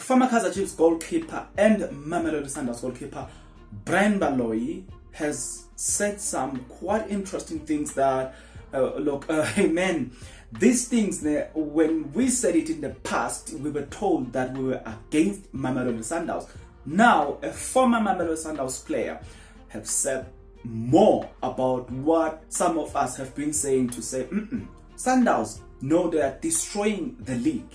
former Kaizer Chiefs goalkeeper and Mamelodi Sundowns goalkeeper Brian Baloyi has said some quite interesting things that, hey man, these things, when we said it in the past, we were told that we were against Mamelodi Sundowns. Now, a former Mamelodi Sundowns player have said more about what some of us have been saying, to say, Sundowns, no, they are destroying the league.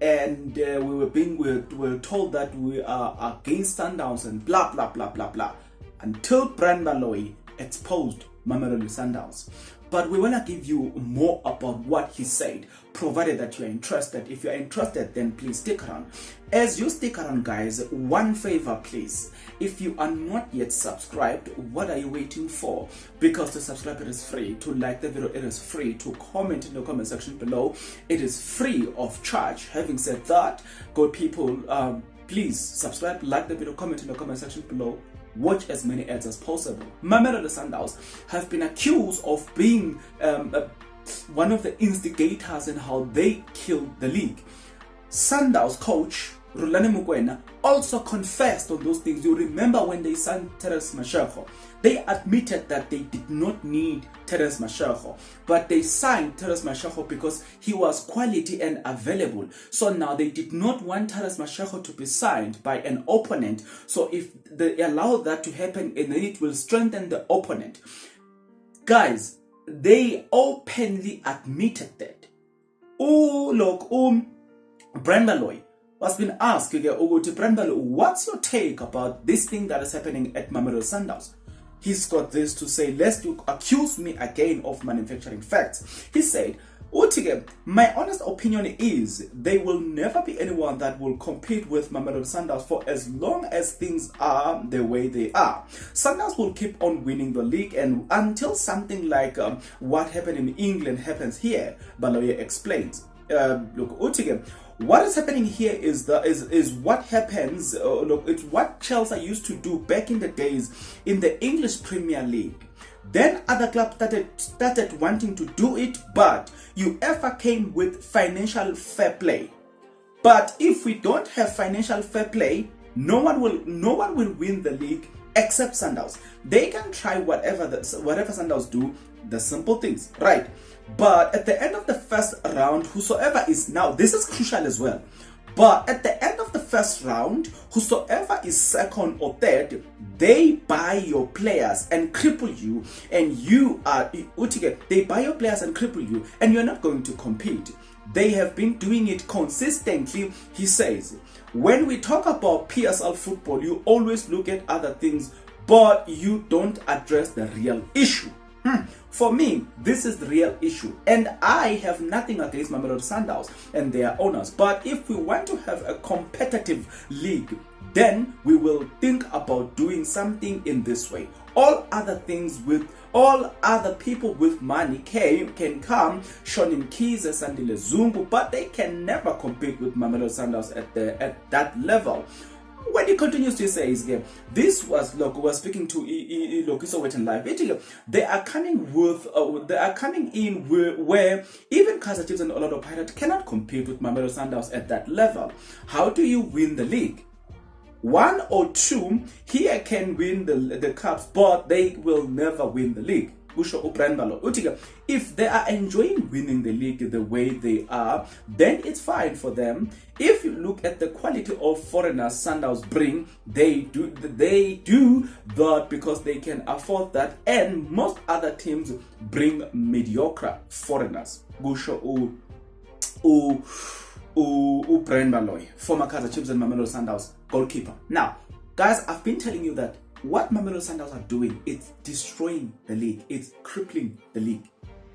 And we were told that we are against Sundowns and blah, blah, blah, blah, blah. Until Brian Baloyi exposed Mamelodi Sundowns. But we want to give you more about what he said, provided that you're interested. If you're interested, then please stick around. As you stick around, guys, one favor, please. If you are not yet subscribed, what are you waiting for? Because to subscribe, it is free. To like the video, it is free. To comment in the comment section below, it is free of charge. Having said that, good people, please subscribe, like the video, comment in the comment section below. Watch as many ads as possible. Mamelodi Sundowns have been accused of being one of the instigators in how they killed the league. Sundowns coach Rulani Mukwena also confessed on those things. You remember when they signed Terence Mashego, they admitted that they did not need Terence Mashego, but they signed Terence Mashego because he was quality and available. So now they did not want Terence Mashego to be signed by an opponent. So if they allow that to happen, and then it will strengthen the opponent. Guys, they openly admitted that. Oh, look, Brian Baloyi was been asked, Brian Baloyi, what's your take about this thing that is happening at Mamelodi Sundowns? He's got this to say, lest you accuse me again of manufacturing facts. He said, my honest opinion is there will never be anyone that will compete with Mamelodi Sundowns for as long as things are the way they are. Sundowns will keep on winning the league, and until something like what happened in England happens here, Baloyi explains. Look, what is happening here is what happens. Look, it's what Chelsea used to do back in the days in the English Premier League. Then other clubs started wanting to do it, but UEFA came with financial fair play. But if we don't have financial fair play, no one will win the league except Sundowns. They can try whatever Sundowns do, the simple things, right? But at the end of the first round, whosoever is now, this is crucial as well. But at the end of the first round, whosoever is second or third, they buy your players and cripple you, and you are, they buy your players and cripple you, and you're not going to compete. They have been doing it consistently. He says, when we talk about PSL football, you always look at other things, but you don't address the real issue. For me, this is the real issue, and I have nothing against Mamelodi Sundowns and their owners. But if we want to have a competitive league, then we will think about doing something in this way. All other things with all other people with money can come, Shonin Keys and Sandile Zungu, but they can never compete with Mamelodi Sundowns at that level. When he continues to say, this was, look, we're speaking to Lokiso Wet and Live. They are coming in where even Kaizer Chiefs and Orlando Pirates cannot compete with Mamelodi Sundowns at that level. How do you win the league? One or two here can win the cups, but they will never win the league. If they are enjoying winning the league the way they are, then it's fine for them. If you look at the quality of foreigners Sundowns bring, they do that because they can afford that, and most other teams bring mediocre foreigners. Brian Baloyi, former Kaizer Chiefs and Mamelodi Sundowns goalkeeper. Now, guys, I've been telling you that what Mamelodi Sundowns are doing, it's destroying the league. It's crippling the league.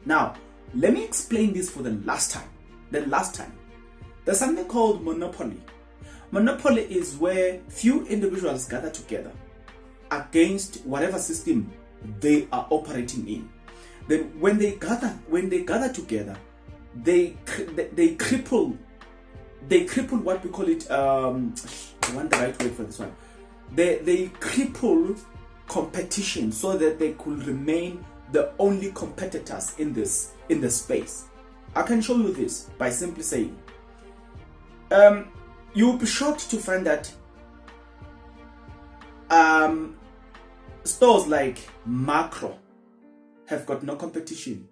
Now, let me explain this for the last time. There's something called monopoly. Monopoly is where few individuals gather together against whatever system they are operating in. Then when they gather together, they cripple what we call it, I want the right word for this one. They cripple competition so that they could remain the only competitors in the space. I can show you this by simply saying, you'll be shocked to find that stores like Macro have got no competition,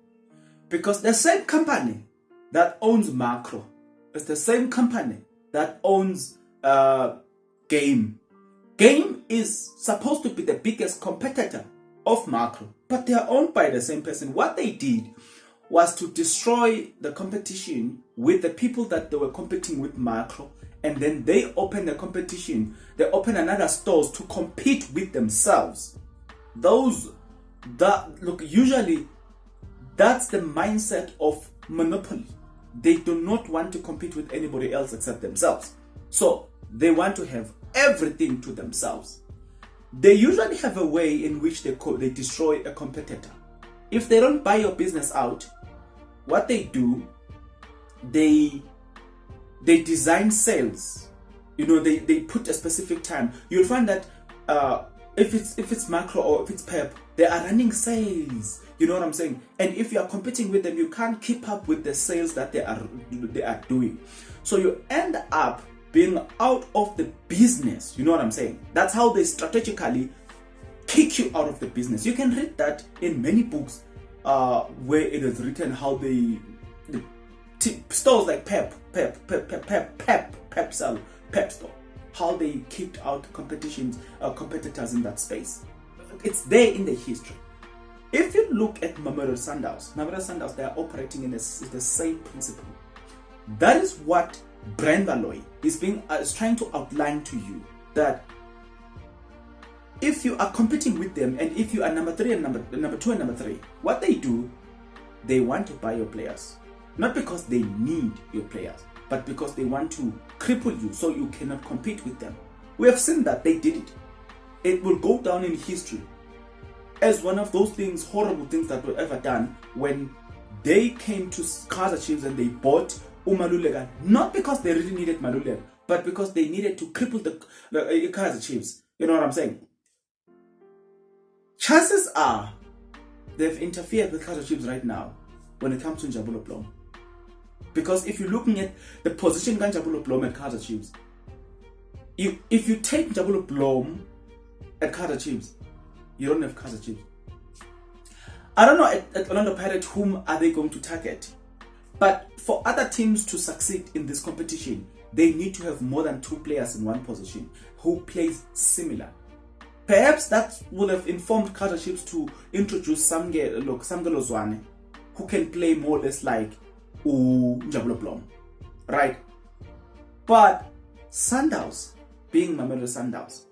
because the same company that owns Macro is the same company that owns Game. Game is supposed to be the biggest competitor of Macro, but they are owned by the same person. What they did was to destroy the competition with the people that they were competing with Macro, and then they open the competition. They open another stores to compete with themselves. Usually that's the mindset of monopoly. They do not want to compete with anybody else except themselves. So they want to have everything to themselves. They usually have a way in which they destroy a competitor. If they don't buy your business out, what they do, they design sales. They put a specific time. You'll find that if it's Macro or if it's Pep, they are running sales. You know what I'm saying? And if you are competing with them, you can't keep up with the sales that they are doing. So you end up being out of the business. You know what I'm saying? That's how they strategically kick you out of the business. You can read that in many books where it is written how the stores like Pep store, how they kicked out competitors in that space. It's there in the history. If you look at Mamelodi Sundowns, they are operating in the same principle. That is what Baloyi is trying to outline to you, that if you are competing with them, and if you are number 3 and number 2 and number 3, what they do, they want to buy your players, not because they need your players, but because they want to cripple you so you cannot compete with them. We have seen that they did it. It will go down in history as one of those horrible things that were ever done, when they came to Kaizer Chiefs and they bought Maluleka, not because they really needed Maluleka, but because they needed to cripple the Kaizer Chiefs. You know what I'm saying? Chances are they've interfered with Kaizer Chiefs right now when it comes to Njabulo Blom. Because if you're looking at the position of Njabulo Blom at Kaizer Chiefs, if you take Njabulo Blom at Kaizer Chiefs, you don't have Kaizer Chiefs. I don't know at Orlando Pirates whom are they going to target. But for other teams to succeed in this competition, they need to have more than 2 players in one position who plays similar. Perhaps that would have informed Kaizer Chiefs to introduce Samge Lozwane, who can play more or less like Njabulo Blom, right? But Sundowns, being Mamelodi Sundowns,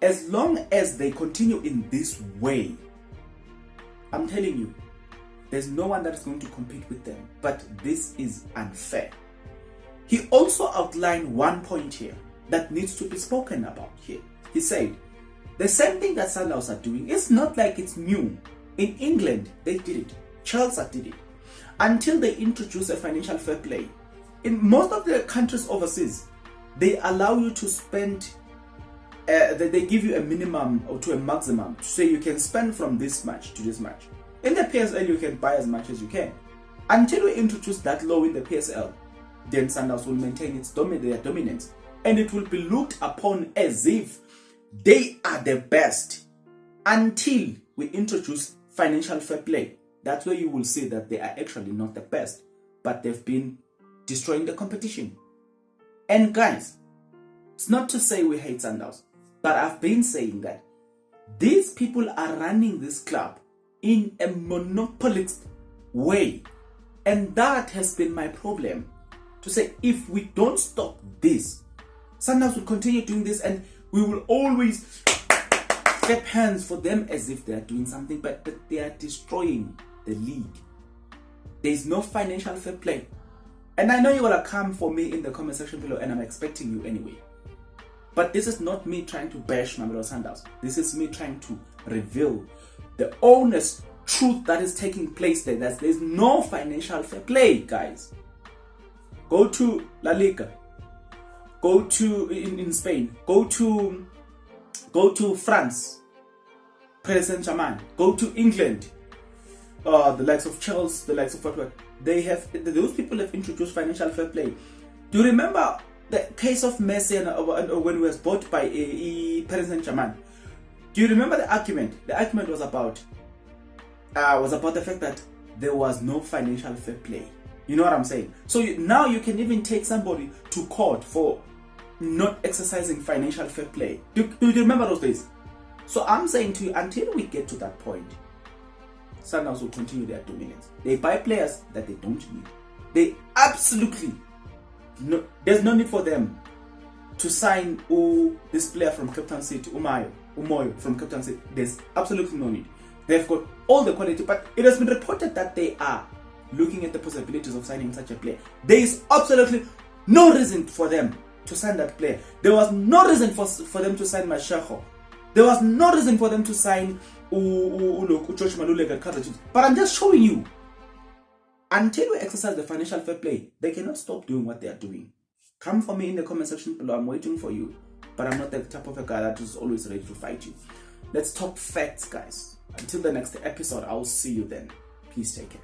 as long as they continue in this way, I'm telling you, there's no one that is going to compete with them. But this is unfair. He also outlined one point here that needs to be spoken about here. He said, the same thing that Sundowns are doing, it's not like it's new. In England, they did it. Chelsea did it. Until they introduce a financial fair play. In most of the countries overseas, they allow you to spend, they give you a minimum or to a maximum to say you can spend from this much to this much. In the PSL, you can buy as much as you can. Until we introduce that law in the PSL, then Sundowns will maintain their dominance. And it will be looked upon as if they are the best until we introduce financial fair play. That's where you will see that they are actually not the best, but they've been destroying the competition. And guys, it's not to say we hate Sundowns, but I've been saying that these people are running this club in a monopolist way, and that has been my problem, to say if we don't stop this, Sundowns will continue doing this, and we will always clap hands for them as if they are doing something, but they are destroying the league. There is no financial fair play, and I know you're gonna come for me in the comment section below, and I'm expecting you anyway. But this is not me trying to bash Mamelodi Sundowns. This is me trying to reveal the honest truth that is taking place there. That there's no financial fair play, guys. Go to La Liga. Go to in Spain. Go to France. Paris Saint-Germain. Go to England. The likes of Chelsea, the likes of what they have. Those people have introduced financial fair play. Do you remember the case of Messi and when he was bought by Paris Saint-Germain. Do you remember the argument? The argument was about the fact that there was no financial fair play. You know what I'm saying? So now you can even take somebody to court for not exercising financial fair play. Do you remember those days? So I'm saying to you, until we get to that point, Sundowns will continue their dominance. They buy players that they don't need. They absolutely there's no need for them to sign this player from Captain City, Umoyo from Captain City. There's absolutely no need. They've got all the quality, but it has been reported that they are looking at the possibilities of signing such a player. There is absolutely no reason for them to sign that player. There was no reason for them to sign Mashako. There was no reason for them to sign George Maluleka Karadzic. But I'm just showing you, until we exercise the financial fair play, they cannot stop doing what they are doing. Come for me in the comment section below. I'm waiting for you. But I'm not the type of a guy that is always ready to fight you. Let's talk facts, guys. Until the next episode, I'll see you then. Please take care.